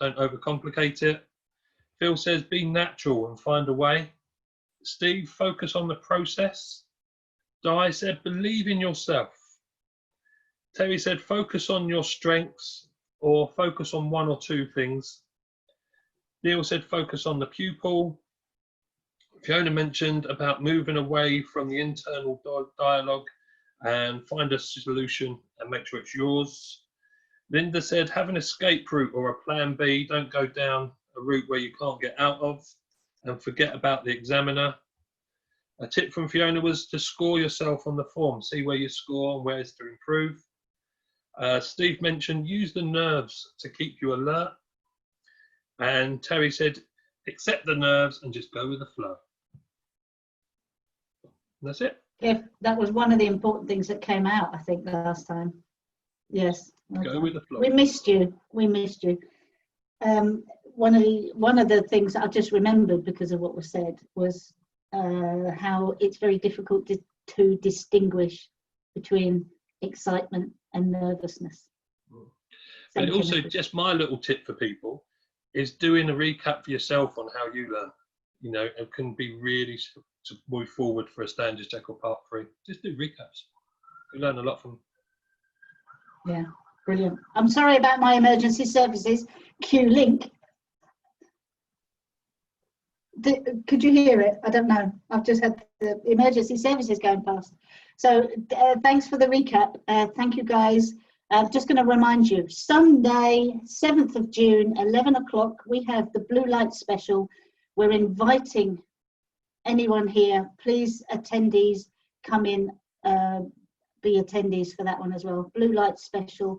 don't overcomplicate it. Phil says be natural and find a way. Steve, focus on the process. Di said believe in yourself. Terry said focus on your strengths or focus on one or two things. Neil said focus on the pupil. Fiona mentioned about moving away from the internal dialogue and find a solution and make sure it's yours. Linda said have an escape route or a plan B. Don't go down a route where you can't get out of, and forget about the examiner. A tip from Fiona was to score yourself on the form, see where you score and where it's to improve. Steve mentioned use the nerves to keep you alert. And Terry said accept the nerves and just go with the flow. And that's it. Yeah, that was one of the important things that came out, I think, last time. Yes. Go with the flow. We missed you. We missed you. One of the things that I just remembered because of what was said was how it's very difficult to distinguish between excitement and nervousness. But also, just my little tip for people is doing a recap for yourself on how you learn. You know, it can be really to move forward for a standards check or Part 3. Just do recaps. You learn a lot from. Yeah, brilliant. I'm sorry about my emergency services. Q link. Could you hear it? I don't know. I've just had the emergency services going past. So thanks for the recap. Thank you, guys. I'm just going to remind you, Sunday, 7th of June, 11 o'clock, we have the Blue Light Special. We're inviting anyone here. Please, attendees, come in, be attendees for that one as well. Blue Light Special.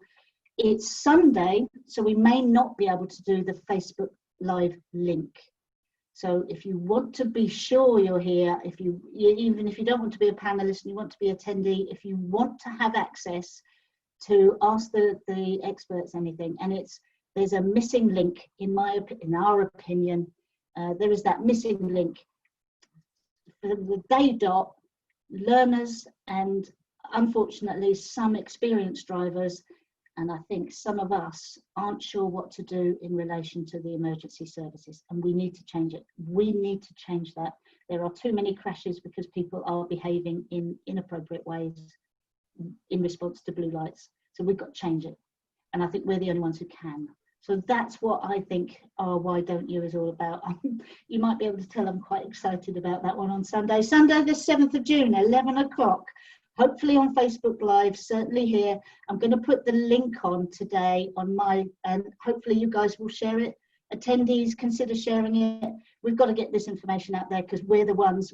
It's Sunday, so we may not be able to do the Facebook Live link. So if you want to be sure you're here, even if you don't want to be a panelist and you want to be attendee, if you want to have access to ask the experts anything, and there's a missing link in our opinion. There is that missing link for the day dot. Learners and unfortunately some experienced drivers, and I think some of us aren't sure what to do in relation to the emergency services, and we need to change it. We need to change that. There are too many crashes because people are behaving in inappropriate ways in response to blue lights. So we've got to change it. And I think we're the only ones who can. So that's what I think our Why Don't You is all about. You might be able to tell I'm quite excited about that one on Sunday. Sunday the 7th of June, 11 o'clock. Hopefully on Facebook Live, certainly here. I'm going to put the link on today on and hopefully you guys will share it. Attendees, consider sharing it. We've got to get this information out there because we're the ones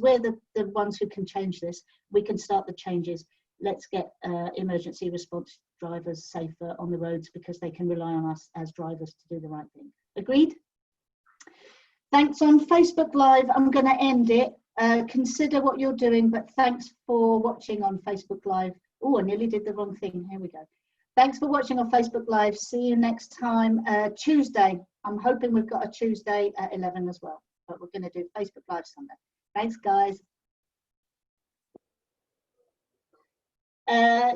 who can change this. We can start the changes. Let's get emergency response drivers safer on the roads because they can rely on us as drivers to do the right thing. Agreed? Thanks on Facebook Live. I'm going to end it. Consider what you're doing, but thanks for watching on Facebook Live. Oh, I nearly did the wrong thing. Here we go. Thanks for watching on Facebook Live. See you next time, Tuesday. I'm hoping we've got a Tuesday at 11 as well, but we're going to do Facebook Live Sunday. Thanks, guys.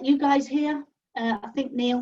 You guys here? I think Neil.